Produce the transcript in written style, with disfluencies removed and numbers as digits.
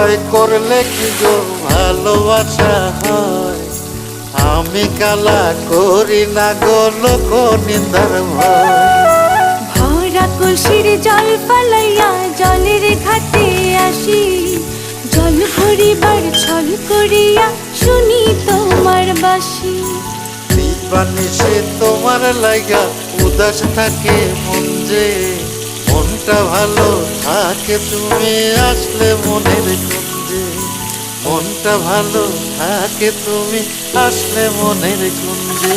ভয় করলে কি গো ভালোবাসা হয়? আমি কালা করি না গো লোক নিন্দার ভয়। ভরা কলসির জল ফালাইয়া জলের ঘাটে আসি, জল ভরিবার ছল করিয়া শুনি তোমার বাঁশি। দিবানিশি তোমার লাগা উদাস থাকে মন যে, মনটা ভালো থাকে তুমি আসলে মনের কুঞ্জে। মনটা ভালো থাকে তুমি আসলে মনের কুঞ্জে।